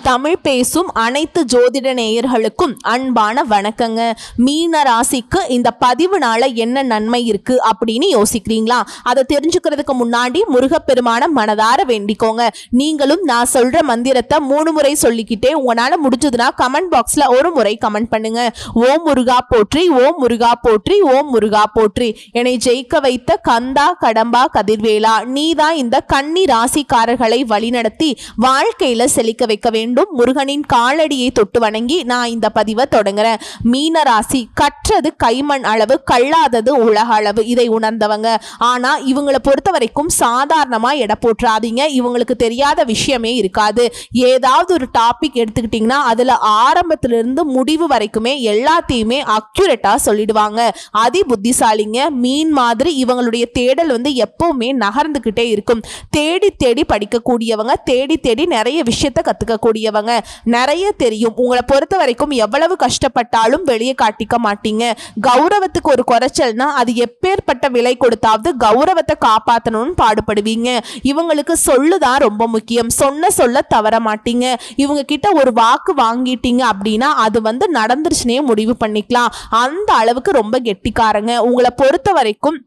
தமிழ் பேசும் அனைத்து ஜோதிட நேயர்களுக்கும் அன்பான வணக்கங்க. மீன ராசிக்கு இந்த பதிவுனால என்ன நன்மை இருக்கு அப்படின்னு யோசிக்கிறீங்களா? அதை தெரிஞ்சுக்கிறதுக்கு முன்னாடி முருகப்பெருமான மனதார வேண்டிக்கோங்க. நீங்களும் நான் சொல்ற மந்திரத்தை 3 முறை சொல்லிக்கிட்டே உங்களால முடிஞ்சதுன்னா கமெண்ட் பாக்ஸ்ல ஒரு முறை கமெண்ட் பண்ணுங்க. ஓம் முருகா போற்றி, ஓம் முருகா போற்றி, ஓம் முருகா போற்றி. என்னை ஜெயிக்க வைத்த கந்தா கடம்பா கதிர்வேலா, நீதான் இந்த கன்னி ராசிக்காரர்களை வழிநடத்தி வாழ்க்கையில செழிக்க வைக்க வேண்டும். முருகனின் காலடியை தொட்டு வணங்கி நான் இந்த பதிவை தொடங்குறேன். மீன ராசி கற்றது கைமண் அளவு, கல்லாதது உலக அளவு. இதை உணர்ந்தவங்க. ஆனா இவங்களை பொறுத்த வரைக்கும் சாதாரணமா எடை போட்டுறாதீங்க. இவங்களுக்கு தெரியாத விஷயமே இருக்காது. ஏதாவது ஒரு டாபிக் எடுத்துக்கிட்டீங்கன்னா அதுல ஆரம்பத்திலிருந்து முடிவு வரைக்குமே எல்லாத்தையுமே அக்யூரேட்டா சொல்லிடுவாங்க. அதி புத்திசாலிங்க. மீன் மாதிரி இவங்களுடைய தேடல் எப்பவுமே நகர்ந்துகிட்டே இருக்கும். தேடி தேடி படிக்கக்கூடியவங்க, தேடி தேடி நிறைய விஷயத்தை கத்துக்கக்கூடியவங்க, நிறைய தெரியும். உங்களை பொறுத்த வரைக்கும் எவ்வளவு கஷ்டப்பட்டாலும் வெளியே காட்டிக்க மாட்டீங்க. கௌரவத்துக்கு ஒரு குறைச்சல்னா அது எப்பேற்பட்ட விலை கொடுத்தாவது கௌரவத்தை காப்பாற்றணும்னு பாடுபடுவீங்க. இவங்களுக்கு சொல்லுதான் ரொம்ப முக்கியம். சொல்ல தவற மாட்டீங்க. இவங்க கிட்ட ஒரு வாக்கு வாங்கிட்டீங்க அப்படின்னா அது நடந்துருச்சுனே முடிவு பண்ணிக்கலாம். அந்த அளவுக்கு ரொம்ப கெட்டிக்காரங்க. உங்களை பொறுத்த வரைக்கும்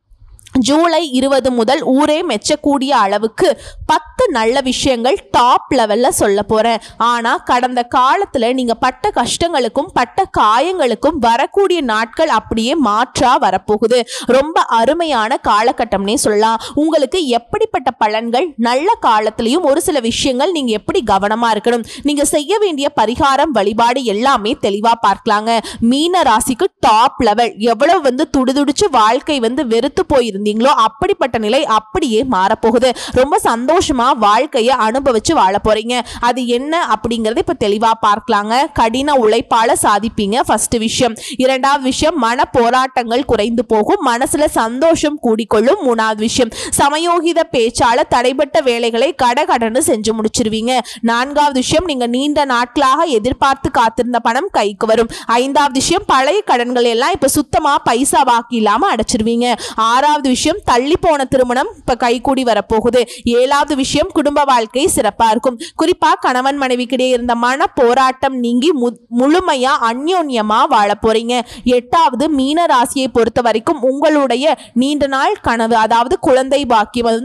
ஜூலை 20 முதல் ஊரே மெச்சக்கூடிய அளவுக்கு 10 நல்ல விஷயங்கள் டாப் லெவல்ல சொல்ல போறேன். ஆனா கடந்த காலத்துல நீங்க பட்ட கஷ்டங்களுக்கும் பட்ட காயங்களுக்கும் வரக்கூடிய நாட்கள் அப்படியே மாற்றா வரப்போகுது. ரொம்ப அருமையான காலகட்டம்னே சொல்லலாம். உங்களுக்கு எப்படிப்பட்ட பலன்கள், நல்ல காலத்திலையும் ஒரு சில விஷயங்கள் நீங்க எப்படி கவனமா இருக்கணும், நீங்க செய்ய வேண்டிய பரிகாரம் வழிபாடு எல்லாமே தெளிவா பார்க்கலாங்க. மீன ராசிக்கு டாப் லெவல். எவ்வளவு துடிதுடிச்சு வாழ்க்கை வெறுத்து போயிருந்தீங்களோ அப்படிப்பட்ட நிலை அப்படியே மாறப்போகுது. ரொம்ப சந்தோஷமா வாழ்க்கையை அனுபவிச்சு வாழ போறீங்க. அது என்ன அப்படிங்கறது இப்ப தெளிவா பார்க்கலாங்க. கடின உழைப்பால சாதிப்பீங்க. ஃபர்ஸ்ட் விஷயம். இரண்டாவது விஷயம், மன போராட்டங்கள் குறைந்து போகும். மனசுல சந்தோஷம் கூடிக்கொள்ளும். மூணாவது விஷயம், சமயோகித பேச்சால தடைப்பட்ட வேலைகளை கடகடன்னு செஞ்சு முடிச்சிருவீங்க. நான்காவது விஷயம், நீங்க நீண்ட நாட்களாக எதிர்பார்த்து காத்திருந்த பணம் கைக்கு வரும். ஐந்தாவது விஷயம், பழைய கடன்கள் எல்லாம் இப்ப சுத்தமா பைசா பாக்கி இல்லாம அடைச்சிருவீங்க. ஆறாவது விஷயம், தள்ளி போன திருமணம் இப்ப கைகூடி வரப்போகுது. ஏழாவது விஷயம், குடும்ப வாழ்க்கை சிறப்பா இருக்கும். குறிப்பா கணவன் மனைவிக்கிடையே இருந்த மன போராட்டம் நீங்கி முழுமையா அந்யோன்யமா வாழ போறீங்க. எட்டாவது, மீன ராசியை பொறுத்த வரைக்கும் உங்களுடைய நீண்ட நாள் கனவு, அதாவது குழந்தை பாக்கியம்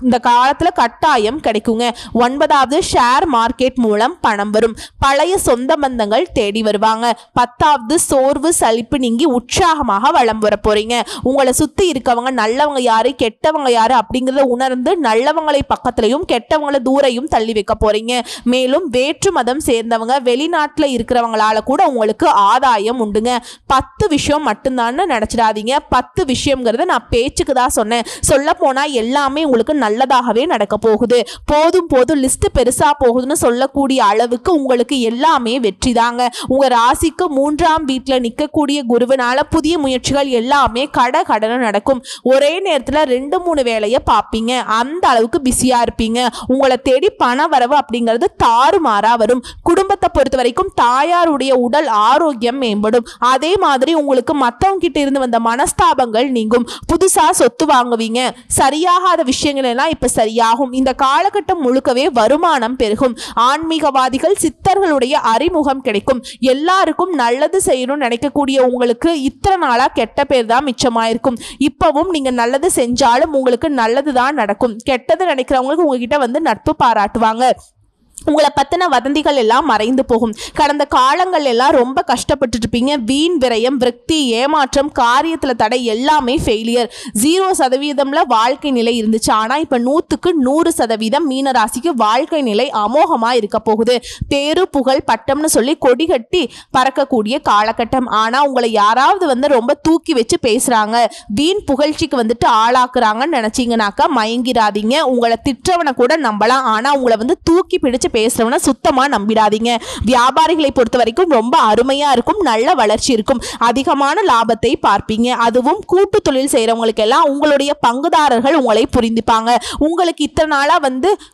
இந்த காலத்துல கட்டாயம் கிடைக்குங்க. ஒன்பதாவது, ஷேர் மார்க்கெட் மூலம் பணம் வரும். பழைய சொந்த பந்தங்கள் தேடி வருவாங்க. பத்தாவது, சோர்வு சலிப்பு நீங்கி உற்சாகமாக வளம் வர போறீங்க. உங்களை சுத்தி இருக்கவங்க நல்லவங்க யாரு கெட்டவங்க யாரு அப்படிங்கறத உணர்ந்து நல்லவங்களை பக்கத்திலையும் கெட்டவங்களை தூரையும் தள்ளி வைக்க போறீங்க. மேலும் வேற்று மதம் சேர்ந்தவங்க, வெளிநாட்டுல இருக்கிறவங்களால கூட உங்களுக்கு ஆதாயம் உண்டுங்க. 10 விஷயம் மட்டும்தான் நினைச்சிடாதீங்க. 10 விஷயம்ங்கிறத நான் பேச்சுக்கு தான் சொன்னேன். சொல்ல போனா எல்லாமே உங்களுக்கு நல்லதாகவே நடக்க போகுது. போதும் லிஸ்ட் பெருசா போகுதுன்னு சொல்லக்கூடிய அளவுக்கு உங்களுக்கு எல்லாமே வெற்றி தாங்க. உங்க ராசிக்கு 3ஆம் வீட்டுல நிக்கக்கூடிய குருவினால புதிய முயற்சிகள் எல்லாமே கடகடன்னு நடக்கும். ஒரே நேரத்துல 2-3 வேலையை பார்ப்பீங்க. அந்த அளவுக்கு பிஸியா இருப்பீங்க. உங்களை தேடி பண வரவு அப்படிங்கிறது தாறுமாறா வரும். குடும்பத்தை பொறுத்த வரைக்கும் தாயாருடைய உடல் ஆரோக்கியம் மேம்படும். அதே மாதிரி உங்களுக்கு மத்தவங்க கிட்ட இருந்து வந்த மனஸ்தாபங்கள் நீங்கும். புதுசா சொத்து வாங்குவீங்க. சரியாகாத விஷயங்கள் இப்ப சரியாகும். இந்த காலகட்டம் முழுக்கவே வருமானம் பெருகும். ஆன்மீகவாதிகள், சித்தர்களுடைய அறிமுகம் கிடைக்கும். எல்லாருக்கும் நல்லது செய்யணும்னு நினைக்கக்கூடிய உங்களுக்கு இத்தனை நாளா கெட்ட பேர் தான் மிச்சமாயிருக்கும். இப்பவும் நீங்க நல்லது செஞ்சாலும் உங்களுக்கு நல்லதுதான் நடக்கும். கெட்டது நினைக்கிறவங்களுக்கு உங்ககிட்ட நட்பு பாராட்டுவாங்க. உங்களை பத்தின வதந்திகள் எல்லாம் மறைந்து போகும். கடந்த காலங்கள் எல்லாம் ரொம்ப கஷ்டப்பட்டு இருப்பீங்க. வீண் விரயம், விரக்தி, ஏமாற்றம், காரியத்துல தடை எல்லாமே ஃபெயிலியர். 0% வாழ்க்கை நிலை இருந்துச்சு. ஆனா இப்ப 100க்கு 100% மீனராசிக்கு வாழ்க்கை நிலை அமோகமா இருக்க போகுது. பேரு புகழ் பட்டம்னு சொல்லி கொடி கட்டி பறக்கக்கூடிய காலகட்டம். ஆனா உங்களை யாராவது ரொம்ப தூக்கி வச்சு பேசுறாங்க, வீண் புகழ்ச்சிக்கு ஆளாக்குறாங்கன்னு நினைச்சீங்கன்னாக்கா மயங்கிராதீங்க. உங்களை திட்டவனை கூட நம்பலாம். ஆனா உங்களை தூக்கி பிடிச்சு பேசுறவன சுத்தமா நம்பிடாதீங்க. வியாபாரிகளை பொறுத்த வரைக்கும் ரொம்ப அருமையா இருக்கும். நல்ல வளர்ச்சி இருக்கும். அதிகமான லாபத்தை பார்ப்பீங்க. அதுவும் கூட்டு தொழில் செய்யறவங்களுக்கு எல்லாம் உங்களுடைய பங்குதாரர்கள் உங்களை புரிந்துப்பாங்க. உங்களுக்கு இத்தனை நாளா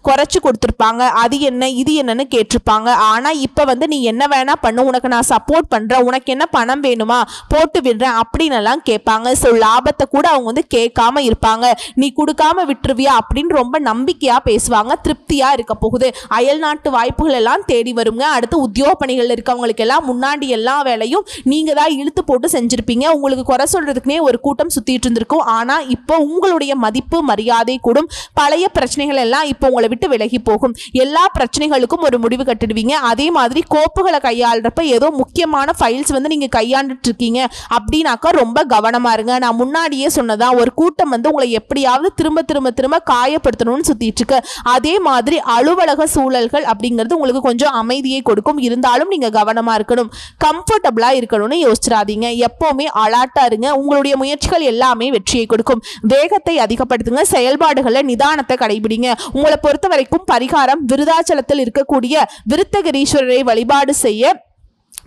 குறைச்சு கொடுத்திருப்பாங்க. அது என்ன இது என்னன்னு கேட்டிருப்பாங்க. ஆனா இப்ப நீ என்ன வேணா பண்ணு, உனக்கு நான் சப்போர்ட் பண்றேன், உனக்கு என்ன பணம் வேணுமா போட்டு விடுறேன் அப்படின்னு எல்லாம் கேட்பாங்க. ஸோ லாபத்தை கூட அவங்க கேட்காம இருப்பாங்க. நீ கொடுக்காம விட்டுருவியா அப்படின்னு ரொம்ப நம்பிக்கையா பேசுவாங்க. திருப்தியா இருக்க போகுது. அயல் அயல்நாட்டு வாய்ப்புகள் எல்லாம் தேடி வருங்க. அடுத்து உத்தியோக பணிகள் இருக்கவங்களுக்கு எல்லாம் முன்னாடி எல்லா வேலையும் நீங்க தான் இழுத்து போட்டு செஞ்சிருப்பீங்க. உங்களுக்கு குறை சொல்றதுக்குனே ஒரு கூட்டம் சுத்திட்டு இருந்திருக்கும். ஆனா இப்போ உங்களுடைய மதிப்பு மரியாதை கூடும். பழைய பிரச்சனைகள் எல்லாம் இப்போ உங்களை விட்டு விலகி போகும். எல்லா பிரச்சனைகளுக்கும் ஒரு முடிவு கட்டிடுவீங்க. அதே மாதிரி கோப்புகளை கையாளுறப்ப ஏதோ முக்கியமான ஃபைல்ஸ் நீங்க கையாண்டுட்டு இருக்கீங்க அப்படின்னாக்கா ரொம்ப கவனமா இருங்க. நான் முன்னாடியே சொன்னதா ஒரு கூட்டம் உங்களை எப்படியாவது திரும்ப திரும்ப திரும்ப காயப்படுத்தணும்னு சுத்திட்டு இருக்கு. அதே மாதிரி அலுவலக சூழல்கள் அப்படிங்கிறது உங்களுக்கு கொஞ்சம் அமைதியை கொடுக்கும். இருந்தாலும் நீங்க கவனமா இருக்கணும், கம்ஃபர்டபுளா இருக்கணும்னு யோசிச்சிடாதீங்க. எப்பவுமே அலர்ட்டா இருங்க. உங்களுடைய முயற்சிகள் எல்லாமே வெற்றியை கொடுக்கும். வேகத்தை அதிகப்படுத்துங்க, செயல்பாடுகளை நிதானத்தை கடைபிடிங்க. உங்களை பொறுத்த வரைக்கும் பரிகாரம் விருதாச்சலத்தில் இருக்கக்கூடிய விருத்தகிரீஸ்வரரை வழிபாடு செய்ய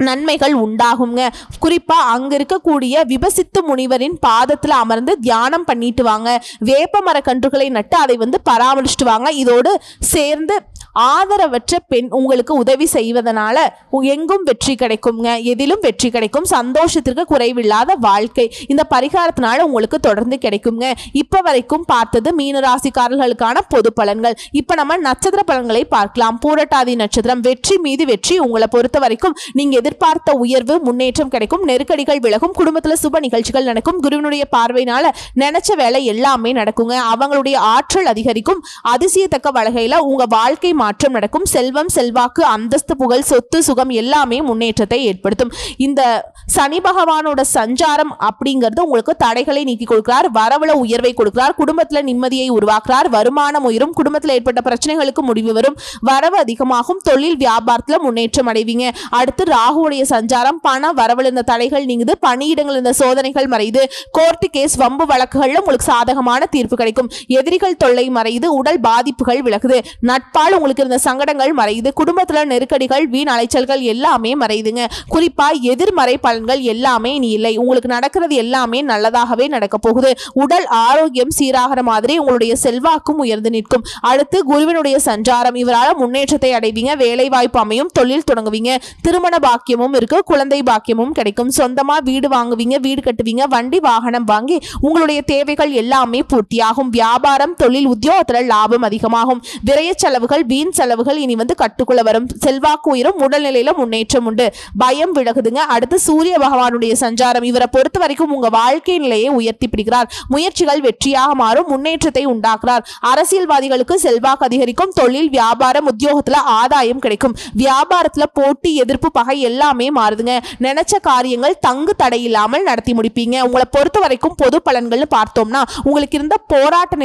நன்மைகள் உண்டாகுங்க. குறிப்பா அங்க இருக்கக்கூடிய விபசித்து முனிவரின் பாதத்துல அமர்ந்து தியானம் பண்ணிட்டு வாங்க. வேப்ப மர கன்றுகளை நட்டு அதை பராமரிச்சுட்டு வாங்க. இதோடு சேர்ந்து ஆதரவற்ற பெண் உங்களுக்கு உதவி செய்வதனால எங்கும் வெற்றி கிடைக்குங்க. எதிலும் வெற்றி கிடைக்கும். சந்தோஷத்திற்கு குறைவில்லாத வாழ்க்கை இந்த பரிகாரத்தினால உங்களுக்கு தொடர்ந்து கிடைக்குங்க. இப்ப வரைக்கும் பார்த்தது மீனராசிக்காரர்களுக்கான பொது பலன்கள். இப்ப நம்ம நட்சத்திர பலன்களை பார்க்கலாம். பூரட்டாதி நட்சத்திரம், வெற்றி மீது வெற்றி. உங்களை பொறுத்த வரைக்கும் நீங்க எதிர்பார்த்த உயர்வு முன்னேற்றம் கிடைக்கும். நெருக்கடிகள் விலகும். குடும்பத்துல சுப நிகழ்ச்சிகள் நடக்கும். குருவினுடைய பார்வையினால நினைச்ச வேலை எல்லாமே நடக்குங்க. அவங்களுடைய ஆற்றல் அதிகரிக்கும். அதிசயத்தக்க வகையில உங்க வாழ்க்கை மாற்றம் நடக்கும். செல்வம், செல்வாக்கு, அந்தஸ்து, புகழ், சொத்து, சுகம் எல்லாமே முன்னேற்றத்தை ஏற்படுத்தும். இந்த சனி பகவானோட சஞ்சாரம் அப்படிங்கிறது உங்களுக்கு தடைகளை நீக்கி கொடுக்கிறார். வரவுல உயர்வை கொடுக்கிறார். குடும்பத்துல நிம்மதியை உருவாக்குறார். வருமானம் உயரும். குடும்பத்தில் ஏற்பட்ட பிரச்சனைகளுக்கு முடிவு வரும். வரவு அதிகமாகும். தொழில் வியாபாரத்துல முன்னேற்றம் அடைவீங்க. அடுத்து ராகுவுடைய சஞ்சாரம், பண வரவுல இருந்த தடைகள் நீங்குது. பணியிடங்கள் இருந்த சோதனைகள் மறையுது. கோர்ட்டு கேஸ், வம்பு வழக்குகள்ல உங்களுக்கு சாதகமான தீர்ப்பு கிடைக்கும். எதிரிகள் தொல்லை மறையுது. உடல் பாதிப்புகள் விலகுது. நட்பால் உங்களுக்கு இருந்த சங்கடங்கள் மறையுது. குடும்பத்துல நெருக்கடிகள், வீண் அலைச்சல்கள் எல்லாமே மறையுதுங்க. குறிப்பா எதிர்மறை பலன்கள் எல்லாமே இனி இல்லை. உங்களுக்கு நடக்கிறது எல்லாமே நல்லதாகவே நடக்க போகுது. உடல் ஆரோக்கியம் சீராகிற மாதிரி உங்களுடைய செல்வாக்கும் உயர்ந்து நிற்கும். அடுத்து குருவினுடைய சஞ்சாரம், இவரால் முன்னேற்றத்தை அடைவீங்க. வேலை வாய்ப்பு அமையும். தொழில் தொடங்குவீங்க. திருமண பாக்கியமும் இருக்கு. குழந்தை பாக்கியமும் கிடைக்கும். சொந்தமா வீடு வாங்குவீங்க, வீடு கட்டுவீங்க. வண்டி வாகனம் வாங்கி உங்களுடைய தேவைகள் எல்லாமே பூர்த்தியாகும். வியாபாரம், தொழில், உத்தியோகத்துல லாபம் அதிகமாகும். விரைய செலவுகள், வீண் செலவுகள் இனி கட்டுக்குள்ள வரும். செல்வாக்கு உயரும். உடல்நிலையில முன்னேற்றம் உண்டு. பயம் விலகுதுங்க. அடுத்து சூரிய பகவானுடைய சஞ்சாரம், இவரை பொறுத்த வரைக்கும் உங்க வாழ்க்கை நிலையை உயர்த்தி பிடிக்கிறார். முயற்சிகள் வெற்றியாக மாறும். முன்னேற்றத்தை உண்டாக்குறார். அரசியல்வாதிகளுக்கு செல்வாக்கு அதிகரிக்கும். தொழில், வியாபாரம், உத்தியோகத்துல ஆதாயம் கிடைக்கும். வியாபாரத்துல போட்டி, எதிர்ப்பு, பகை எல்லாமே மாறுதுங்க. நினைச்ச காரியங்கள் தங்கு தடை இல்லாமல் நடத்தி முடிப்பீங்க. உங்களை பொறுத்த வரைக்கும் பொது பலன்கள்னு பார்த்தோம்னா உங்களுக்கு இருந்த போராட்ட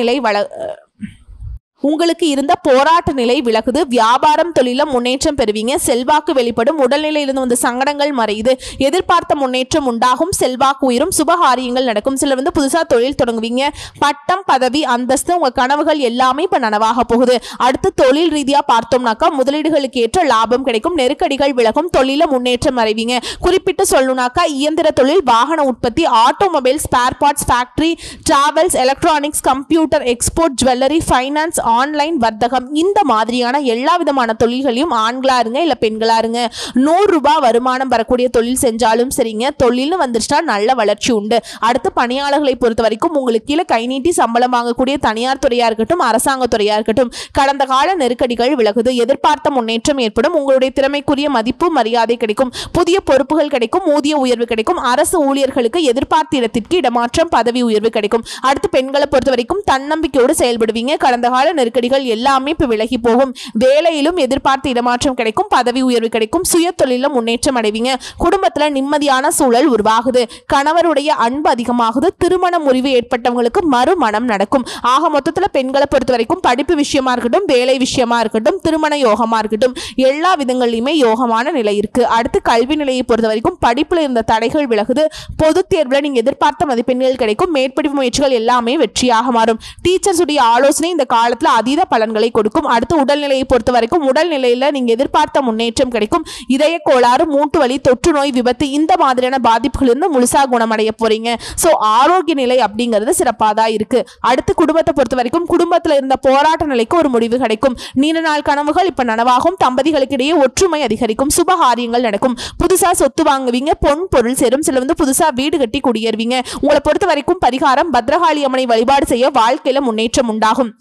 நிலை விலகுது. வியாபாரம், தொழில முன்னேற்றம் பெறுவீங்க. செல்வாக்கு வெளிப்படும். உடல்நிலையிலிருந்து வந்த சங்கடங்கள் மறையுது. எதிர்பார்த்த முன்னேற்றம் உண்டாகும். செல்வாக்கு உயரும். சுபகாரியங்கள் நடக்கும். சிலர் புதுசா தொழில் தொடங்குவீங்க. பட்டம், பதவி, அந்தஸ்து, உங்க கனவுகள் எல்லாமே இப்ப நனவாக போகுது. அடுத்து தொழில் ரீதியா பார்த்தோம்னாக்கா முதலீடுகளுக்கு ஏற்ற லாபம் கிடைக்கும். நெருக்கடிகள் விலகும். தொழில முன்னேற்றம் அடைவீங்க. குறிப்பிட்டு சொல்லணும்னாக்கா இயந்திர தொழில், வாகன உற்பத்தி, automobile, spare parts, factory, travels, electronics, computer, export, jewellery, finance, online வர்த்தகம் இந்த மாதிரியான எல்லா விதமான தொழில்களையும் ஆண்களா இருங்க இல்ல பெண்களா இருங்க 100 ரூபாய் வருமானம் வரக்கூடிய தொழில் செஞ்சாலும் சரிங்க. தொழில்னு வந்துச்சுட்டா நல்ல வளர்ச்சி உண்டு. அடுத்து பணியாளர்களை பொறுத்த வரைக்கும் உங்களுக்கு கீழே கை நீட்டி சம்பளம் வாங்கக்கூடிய தனியார் துறையா இருக்கட்டும், அரசாங்க துறையா இருக்கட்டும், கடந்த கால நெருக்கடிகள் விலகுது. எதிர்பார்த்த முன்னேற்றம் ஏற்படும். உங்களுடைய திறமைக்குரிய மதிப்பு மரியாதை கிடைக்கும். புதிய பொறுப்புகள் கிடைக்கும். ஊதிய உயர்வு கிடைக்கும். அரசு ஊழியர்களுக்கு எதிர்பார்த்த இடத்திற்கு இடமாற்றம், பதவி உயர்வு கிடைக்கும். அடுத்து பெண்களை பொறுத்த வரைக்கும் தன்னம்பிக்கையோடு செயல்படுவீங்க. கடந்த கால நெருக்கடிகள் எல்லாமே இப்ப விலகி போகும். வேலையிலும் எதிர்பார்த்த இடமாற்றம் கிடைக்கும். பதவி உயர்வு கிடைக்கும். சுய தொழிலும் முன்னேற்றம் அடைவீங்க. குடும்பத்துல நிம்மதியான சூழல் உருவாகுது. கணவருடைய அன்பு அதிகமாகுது. திருமண முறிவு ஏற்பட்டவங்களுக்கு மறுமணம் நடக்கும். ஆக மொத்தத்துல பெண்களை பொறுத்த வரைக்கும் படிப்பு விஷயமா இருக்கட்டும், வேலை விஷயமா இருக்கட்டும், திருமண யோகமா இருக்கட்டும், எல்லா விதங்களிலுமே யோகமான நிலை இருக்கு. அடுத்து கல்வி நிலையை பொறுத்த வரைக்கும் படிப்புல இருந்த தடைகள் விலகுது. பொது தேர்வுல நீங்க எதிர்பார்த்த மதிப்பெண்கள் கிடைக்கும். மேற்படிப்பு முயற்சிகள் எல்லாமே வெற்றியாக மாறும். டீச்சர்ஸ் உடைய ஆலோசனை இந்த காலத்துல அதீத பலன்களை கொடுக்கும். அடுத்து உடல்நிலையை பொறுத்த வரைக்கும் உடல்நிலையில நீங்க எதிர்பார்த்த முன்னேற்றம் கிடைக்கும். இதய கோளாறு, மூட்டு வலி, தொற்று நோய், விபத்து இந்த மாதிரியான பாதிப்புகள் இருந்து முழுசா குணமடைய போறீங்க. சோ ஆரோக்கிய நிலை அப்படிங்கிறது சிறப்பாக தான் இருக்கு. அடுத்து குடும்பத்தை பொறுத்த வரைக்கும் குடும்பத்துல இருந்த போராட்ட நிலைக்கு ஒரு முடிவு கிடைக்கும். நீண்ட நாள் கனவுகள் இப்ப நனவாகும். தம்பதிகளுக்கு இடையே ஒற்றுமை அதிகரிக்கும். சுபகாரியங்கள் நடக்கும். புதுசா சொத்து வாங்குவீங்க. பொன் பொருள் சேரும். சில புதுசா வீடு கட்டி குடியேறுவீங்க. உங்களை பொறுத்த வரைக்கும் பரிகாரம் பத்ரகாளி அம்மனை வழிபாடு செய்ய வாழ்க்கையில முன்னேற்றம் உண்டாகும்.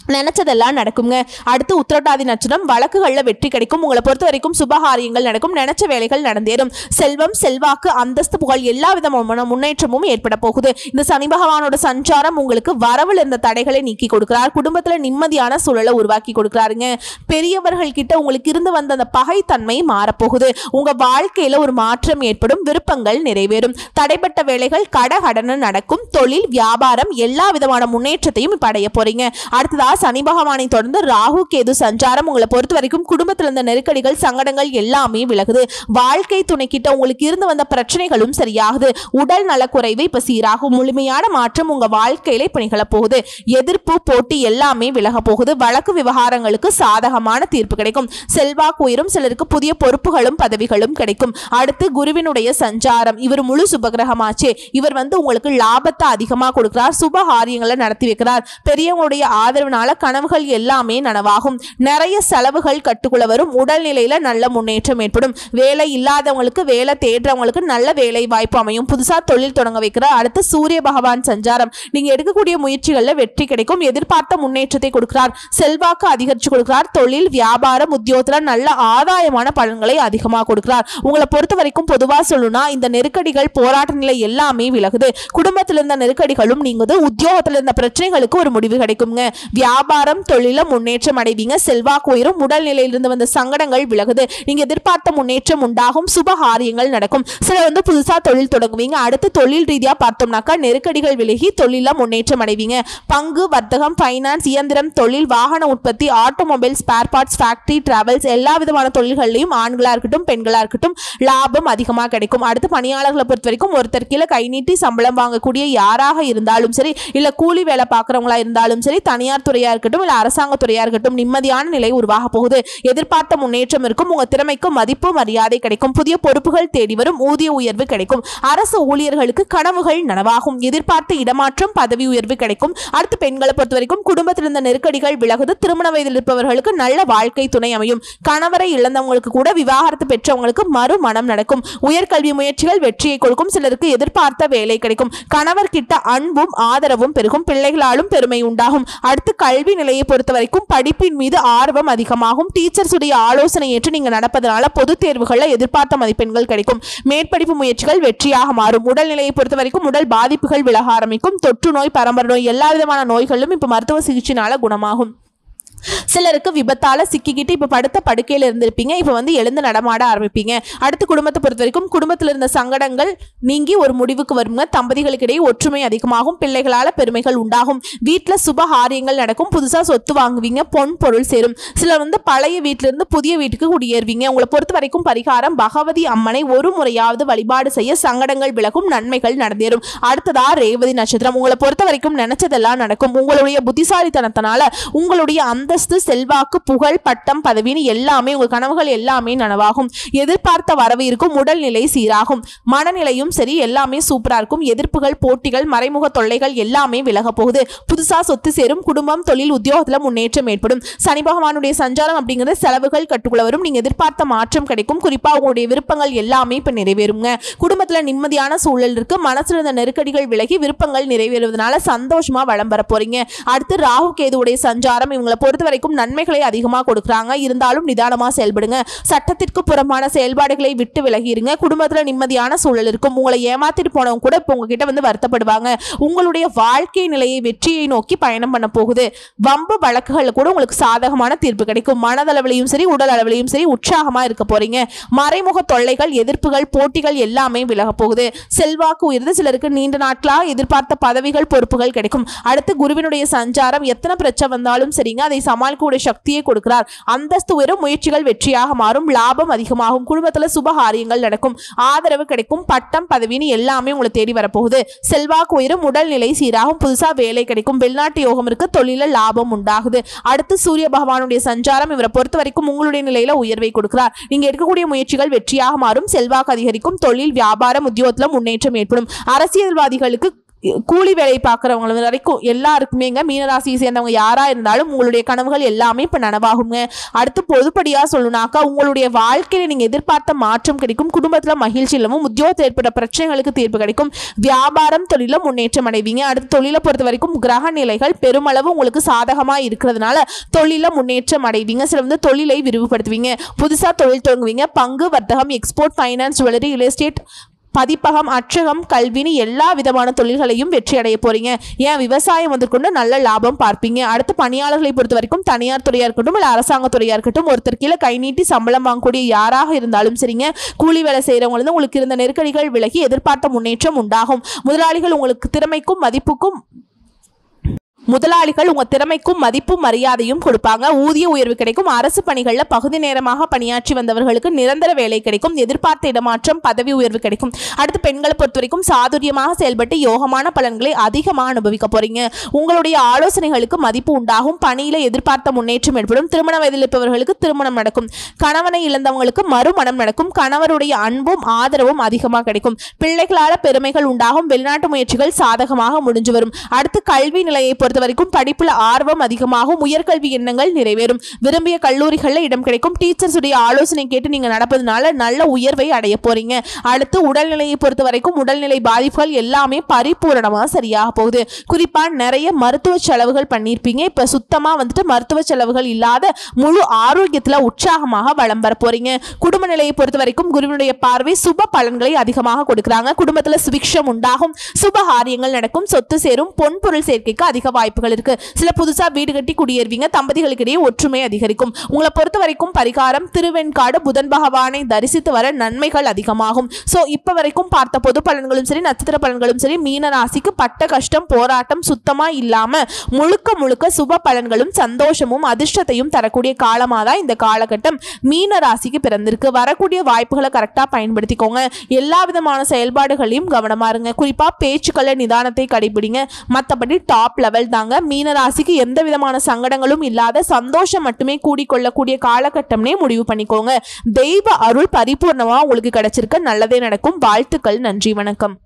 நினைச்சதெல்லாம் நடக்குங்க. அடுத்து உத்திரட்டாதி நட்சத்திரம், வழக்குகள்ல வெற்றி கிடைக்கும். உங்களை பொறுத்த வரைக்கும் சுபகாரியங்கள் நடக்கும். நினைச்ச வேலைகள் நடந்தேறும். செல்வம், செல்வாக்கு, அந்தஸ்து, புகழ் எல்லா விதமான முன்னேற்றமும் ஏற்பட போகுது. இந்த சனி பகவானோட சஞ்சாரம் உங்களுக்கு வரவில் இருந்த தடைகளை நீக்கி கொடுக்கிறார். குடும்பத்துல நிம்மதியான சூழலை உருவாக்கி கொடுக்கிறாருங்க. பெரியவர்கள் கிட்ட உங்களுக்கு இருந்து வந்த அந்த பகைத்தன்மை மாறப்போகுது. உங்க வாழ்க்கையில ஒரு மாற்றம் ஏற்படும். விருப்பங்கள் நிறைவேறும். தடைப்பட்ட வேலைகள் கடகடன்னு நடக்கும். தொழில், வியாபாரம் எல்லா விதமான முன்னேற்றத்தையும் இப்ப அடைய போறீங்க. அடுத்ததா சனி பகவானை தொடர்ந்து ராகு கேது சஞ்சாரம். உங்களை பொறுத்த வரைக்கும் குடும்பத்தில் இருந்த நெருக்கடிகள், சங்கடங்கள் எல்லாமே விலகுது. வாழ்க்கை துணை கிட்ட உங்களுக்கு இருந்து வந்த பிரச்சனைகளும் சரியாகுது. உடல் நலக்குறைவு இப்ப சீராகும். முழுமையான மாற்றம் உங்க வாழ்க்கையில இப்ப நிகழ போகுது. எதிர்ப்பு, போட்டி எல்லாமே விலக போகுது. வழக்கு விவகாரங்களுக்கு சாதகமான தீர்ப்பு கிடைக்கும். செல்வாக்கு உயரும். சிலருக்கு புதிய பொறுப்புகளும் பதவிகளும் கிடைக்கும். அடுத்து குருவினுடைய சஞ்சாரம். இவர் முழு சுபகிரகமாச்சே. இவர் உங்களுக்கு லாபத்தை அதிகமா கொடுக்கிறார். சுப காரியங்களை நடத்தி வைக்கிறார். பெரியவங்களுடைய ஆதரவுனால கனவுகள் எல்லாமே நனவாகும். நிறைய செலவுகள் கட்டுக்குள்ள வரும். உடல்நிலையில நல்ல முன்னேற்றம் ஏற்படும். வேலை இல்லாதவங்களுக்கு, வேலை தேடுறவங்களுக்கு நல்ல வேலை வாய்ப்பு அமையும். புதுசா தொழில் தொடங்க வைக்கிறார். அடுத்து சூரிய பகவான் சஞ்சாரம். நீங்க எடுக்கக்கூடிய முயற்சிகள்ல வெற்றி கிடைக்கும். எதிர்பார்த்த முன்னேற்றத்தை கொடுக்கிறார். செல்வாக்கு அதிகரிச்சு கொடுக்கிறார். தொழில், வியாபாரம், உத்தியோகத்துல நல்ல ஆதாயமான பலன்களை அதிகமா கொடுக்கிறார். உங்களை பொறுத்த வரைக்கும் பொதுவா சொல்லணும்னா இந்த நெருக்கடிகள், போராட்ட நிலை எல்லாமே விலகுது. குடும்பத்தில் இருந்த நெருக்கடிகளும் நீங்குது. உத்தியோகத்தில் இருந்த பிரச்சனைகளுக்கு ஒரு முடிவு கிடைக்குங்க. வியாபாரம், தொழில முன்னேற்றம் அடைவீங்க. செல்வாக்கு உயரும். உடல்நிலையிலிருந்து வந்த சங்கடங்கள் விலகுது. நீங்க எதிர்பார்த்த முன்னேற்றம் உண்டாகும். சுபகாரியங்கள் நடக்கும். சிலர் புதுசா தொழில் தொடங்குவீங்க. அடுத்து தொழில் ரீதியா பார்த்தோம்னாக்கா நெருக்கடிகள் விலகி தொழில முன்னேற்றம் அடைவீங்க. பங்கு, வர்த்தகம், பைனான்ஸ், இயந்திரம் தொழில், வாகன உற்பத்தி, automobile, spare parts, factory, travels எல்லா விதமான தொழில்களையும் ஆண்களா இருக்கட்டும் பெண்களா இருக்கட்டும் லாபம் அதிகமாக கிடைக்கும். அடுத்து பணியாளர்களை பொறுத்த வரைக்கும் ஒருத்தர் கீழே கை நீட்டி சம்பளம் வாங்கக்கூடிய யாராக இருந்தாலும் சரி, இல்ல கூலி வேலை பார்க்கறவங்களா இருந்தாலும் சரி, தனியார் துறையா இருக்கட்டும் இல்ல அரசாங்க துறையா இருக்கட்டும் நிம்மதியான நிலை உருவாக போகுது. எதிர்பார்த்த முன்னேற்றம் இருக்கும். உங்க திறமைக்கு மதிப்பு, மரியாதை கிடைக்கும். புதிய பொறுப்புகள் தேடி வரும். ஊதிய உயர்வு கிடைக்கும். அரசு ஊழியர்களுக்கு கனவுகள் நனவாகும். எதிர்பார்த்த இடமாற்றம், பதவி உயர்வு கிடைக்கும். அடுத்து பெண்களை பொறுத்த வரைக்கும் குடும்பத்தில் இருந்த நெருக்கடிகள் விலகுது. திருமண வயதில் இருப்பவர்களுக்கு நல்ல வாழ்க்கை துணை அமையும். கணவரை இழந்தவங்களுக்கு கூட விவாகரத்து பெற்றவங்களுக்கு மறுமணம் நடக்கும். உயர்கல்வி முயற்சிகள் வெற்றியை கொடுக்கும். சிலருக்கு எதிர்பார்த்த வேலை கிடைக்கும். கணவர் கிட்ட அன்பும் ஆதரவும் பெருகும். பிள்ளைகளாலும் பெருமை உண்டாகும். அடுத்து கல்வி நிலையை பொறுத்த வரைக்கும் படிப்பின் மீது ஆர்வம் அதிகமாகும். டீச்சர்ஸ் உடைய ஆலோசனை ஏற்று நீங்க நடப்பதனால பொது தேர்வுகளில் எதிர்பார்த்த மதிப்பெண்கள் கிடைக்கும். மேற்படிப்பு முயற்சிகள் வெற்றியாக மாறும். உடல்நிலையை பொறுத்த வரைக்கும் உடல் பாதிப்புகள் விலக ஆரம்பிக்கும். தொற்று நோய், பரம்பரை நோய் எல்லா விதமான நோய்களும் இப்ப மருத்துவ சிகிச்சையினால குணமாகும். சிலருக்கு விபத்தால சிக்கிக்கிட்டு இப்ப படுத்த படுக்கையில இருந்திருப்பீங்க. இப்ப எழுந்து நடமாட ஆரம்பிப்பீங்க. அடுத்து குடும்பத்தை பொறுத்த வரைக்கும் குடும்பத்தில் இருந்த சங்கடங்கள் நீங்கி ஒரு முடிவுக்கு வருங்க. தம்பதிகளுக்கு இடையே ஒற்றுமை அதிகமாகும். பிள்ளைகளால பெருமைகள் உண்டாகும். வீட்டுல சுப காரியங்கள் நடக்கும். புதுசா சொத்து வாங்குவீங்க. பொன் பொருள் சேரும். சிலர் பழைய வீட்டில இருந்து புதிய வீட்டுக்கு குடியேறுவீங்க. உங்களை பொறுத்த வரைக்கும் பரிகாரம் பகவதி அம்மனை ஒரு முறையாவது வழிபாடு செய்ய சங்கடங்கள் விலகும். நன்மைகள் நடந்தேறும். அடுத்ததா ரேவதி நட்சத்திரம். உங்களை பொறுத்த வரைக்கும் நினைச்சதெல்லாம் நடக்கும். உங்களுடைய புத்திசாலித்தனத்தினால உங்களுடைய அந்தஸ்து, செல்வாக்கு, புகழ், பட்டம், பதவின்னு எல்லாமே உங்கள் கனவுகள் எல்லாமே நனவாகும். எதிர்பார்த்த வரவு இருக்கும். உடல்நிலை சீராகும். மனநிலையும் சரி எல்லாமே சூப்பரா இருக்கும். எதிர்ப்புகள், போட்டிகள், மறைமுக தொல்லைகள் எல்லாமே விலக போகுது. புதுசா சொத்து சேரும். குடும்பம், தொழில், உத்தியோகத்துல முன்னேற்றம் ஏற்படும். சனி பகவானுடைய சஞ்சாரம் அப்படிங்கிறது செலவுகள் கட்டுக்குள்ள வரும். நீங்க எதிர்பார்த்த மாற்றம் கிடைக்கும். குறிப்பா உங்களுடைய விருப்பங்கள் எல்லாமே இப்ப நிறைவேறுங்க. குடும்பத்துல நிம்மதியான சூழல் இருக்கு. மனசுல இருந்த நெருக்கடிகள் விலகி விருப்பங்கள் நிறைவேறுவதனால சந்தோஷமா வளம் வர போறீங்க. அடுத்து ராகு கேதுவுடைய சஞ்சாரம் இவங்களை பொறுத்த வரைக்கும் நன்மைகளை அதிகமாக கொடுக்குறாங்க. இருந்தாலும் நிதானமா செயல்படுங்க. சட்டத்திற்கு புறம்பான செயல்பாடுகளை விட்டு விலகிருங்க. குடும்பத்துல நிம்மதியான சூழல் இருக்கும். உங்களை ஏமாத்திட்டு போனவங்க கூட இப்போ உங்ககிட்ட வருத்தப்படுவாங்க. உங்களுடைய வாழ்க்கை நிலையை வெற்றியை நோக்கி பயணம் பண்ண போகுது. வம்பு வழக்குகள் கூட உங்களுக்கு சாதகமான தீர்ப்பு கிடைக்கும். மனதளவிலையும் சரி உடல் அளவிலையும் சரி உற்சாகமா இருக்க போறீங்க. மறைமுக தொல்லைகள், எதிர்ப்புகள், போட்டிகள் எல்லாமே விலக போகுது. செல்வாக்கு உயர்ந்து சிலருக்கு நீண்ட நாட்களாக எதிர்பார்த்த பதவிகள், பொறுப்புகள் கிடைக்கும். அடுத்து குருவினுடைய சஞ்சாரம் எத்தனை பிரச்சனை வந்தாலும் சரிங்க அதை சமாளிக்கக்கூடிய சக்தியை கொடுக்கிறார். அந்தஸ்து உயரும். முயற்சிகள் வெற்றியாக மாறும். லாபம் அதிகமாகும். குடும்பத்துல சுபகாரியங்கள் நடக்கும். ஆதரவு கிடைக்கும். பட்டம், பதவின்னு எல்லாமே உங்களை தேடி வரப்போகுது. செல்வாக்கு உயரும். உடல்நிலை சீராகும். புதுசா வேலை கிடைக்கும். வெளிநாட்டு யோகம் இருக்கு. தொழில லாபம் உண்டாகுது. அடுத்து சூரிய பகவானுடைய சஞ்சாரம் இவரை பொறுத்த வரைக்கும் உங்களுடைய நிலையில உயர்வை கொடுக்கிறார். நீங்க எடுக்கக்கூடிய முயற்சிகள் வெற்றியாக மாறும். செல்வாக்கு அதிகரிக்கும். தொழில், வியாபாரம், உத்தியோகத்துல முன்னேற்றம் ஏற்படும். அரசியல்வாதிகளுக்கு கூலி வேலை பார்க்குறவங்க வரைக்கும் எல்லாருக்குமேங்க மீனராசியை சேர்ந்தவங்க யாராக இருந்தாலும் உங்களுடைய கனவுகள் எல்லாமே இப்போ நனவாகுங்க. அடுத்து பொதுப்படியாக சொல்லணும்னாக்கா உங்களுடைய வாழ்க்கையில் நீங்கள் எதிர்பார்த்த மாற்றம் கிடைக்கும். குடும்பத்தில் மகிழ்ச்சி இல்லவும் உத்தியோகத்தில் ஏற்பட்ட பிரச்சனைகளுக்கு தீர்ப்பு கிடைக்கும். வியாபாரம் தொழில முன்னேற்றம் அடைவீங்க. அடுத்து தொழிலை பொறுத்த வரைக்கும் கிரக நிலைகள் பெருமளவு உங்களுக்கு சாதகமாக இருக்கிறதுனால தொழில முன்னேற்றம் அடைவீங்க. சில தொழிலை விரிவுபடுத்துவீங்க. புதுசாக தொழில் தொடங்குவீங்க. பங்கு வர்த்தகம், export, finance, jewellery, real estate, பதிப்பகம், அச்சகம், கல்வினி எல்லா விதமான தொழில்களையும் வெற்றி அடைய போறீங்க. ஏன் விவசாயம் கொண்டு நல்ல லாபம் பார்ப்பீங்க. அடுத்து பணியாளர்களை பொறுத்த வரைக்கும் தனியார் துறையா இருக்கட்டும் இல்லை அரசாங்க துறையா இருக்கட்டும் ஒருத்தர் கீழே கை நீட்டி சம்பளம் வாங்கக்கூடிய யாராக இருந்தாலும் சரிங்க, கூலி வேலை செய்யறவங்க உங்களுக்கு இருந்த நெருக்கடிகள் விலகி எதிர்பார்த்த முன்னேற்றம் உண்டாகும். முதலாளிகள் உங்களுக்கு திறமைக்கும் மதிப்புக்கும் முதலாளிகள் உங்க திறமைக்கும் மதிப்பும் மரியாதையும் கொடுப்பாங்க. ஊதிய உயர்வு கிடைக்கும். அரசு பணிகளில் பகுதி நேரமாக பணியாற்றி வந்தவர்களுக்கு நிரந்தர வேலை கிடைக்கும். எதிர்பார்த்த இடமாற்றம், பதவி உயர்வு கிடைக்கும். அடுத்து பெண்களை பொறுத்த வரைக்கும் சாதுரியமாக செயல்பட்டு யோகமான பலன்களை அதிகமாக அனுபவிக்க போறீங்க. உங்களுடைய ஆலோசனைகளுக்கு மதிப்பு உண்டாகும். பணியில எதிர்பார்த்த முன்னேற்றம் ஏற்படும். திருமண வயதில் இருப்பவர்களுக்கு திருமணம் நடக்கும். கணவனை இழந்தவங்களுக்கு மறுமணம் நடக்கும். கணவருடைய அன்பும் ஆதரவும் அதிகமாக கிடைக்கும். பிள்ளைகளால பெருமைகள் உண்டாகும். வெளிநாட்டு முயற்சிகள் சாதகமாக முடிஞ்சு வரும். அடுத்து கல்வி நிலையை பொறுத்த வரைக்கும் படிப்புல ஆர்வம் அதிகமாகும். உயர்கல்வி எண்ணங்கள் நிறைவேறும். விரும்பிய கல்லூரிகளில் இடம் கிடைக்கும். டீச்சர்ஸ் உடைய ஆலோசனை கேட்டு நீங்க நடப்பதனால நல்ல உயர்வை அடைய போறீங்க. அடுத்து உடல்நிலையை பொறுத்த வரைக்கும் உடல்நிலை பாதிப்புகள் எல்லாமே பரிபூரணமா சரியாக போகுது. குறிப்பா நிறைய மருத்துவ செலவுகள் பண்ணிருப்பீங்க. இப்ப சுத்தமா மருத்துவ செலவுகள் இல்லாத முழு ஆரோக்கியத்துல உற்சாகமாக வளம் வர போறீங்க. குடும்ப நிலையை பொறுத்த வரைக்கும் குருவினுடைய பார்வை சுப பலன்களை அதிகமாக கொடுக்கிறாங்க. குடும்பத்துல சுபிக்ஷம் உண்டாகும். சுபகாரியங்கள் நடக்கும். சொத்து சேரும். பொன்பொருள் சேர்க்கைக்கு அதிக வாய்ப்புகள் இருக்கு. சில புதுசா வீடு கட்டி குடியேறுவீங்க. தம்பதிகளுக்கு இடையே ஒற்றுமை அதிகரிக்கும். உங்களை பொறுத்த வரைக்கும் பரிகாரம் திருவெண்காடு புதன் பகவானை தரிசித்து வர நன்மைகள் அதிகமாகும். சோ இப்ப வரைக்கும் பார்த்த பொது பலன்களும் சரி நட்சத்திர பலன்களும் சரி மீன ராசிக்கு பட்ட கஷ்டம் போராட்டம் சுத்தமா இல்லாம முழுக்க முழுக்க சுப பலன்களும் சந்தோஷமும் அதிர்ஷ்டத்தையும் தரக்கூடிய காலமாதான் இந்த காலகட்டம் மீன ராசிக்கு பிறந்திருக்கு. வரக்கூடிய வாய்ப்புகளை கரெக்டா பயன்படுத்திக்கோங்க. எல்லா விதமான செயல்பாடுகளையும் கவனமா இருங்க. குறிப்பா பேச்சுக்கள நிதானத்தை கடைபிடிங்க. மற்றபடி டாப் லெவல் தாங்க. மீன ராசிக்கு எந்த விதமான சங்கடங்களும் இல்லாத சந்தோஷம் மட்டுமே கூடிக்கொள்ளக்கூடிய காலகட்டம்னே முடிவு பண்ணிக்கோங்க. தெய்வ அருள் பரிபூர்ணமா உங்களுக்கு கிடைச்சிருக்க நல்லதே நடக்கும். வாழ்த்துக்கள். நன்றி, வணக்கம்.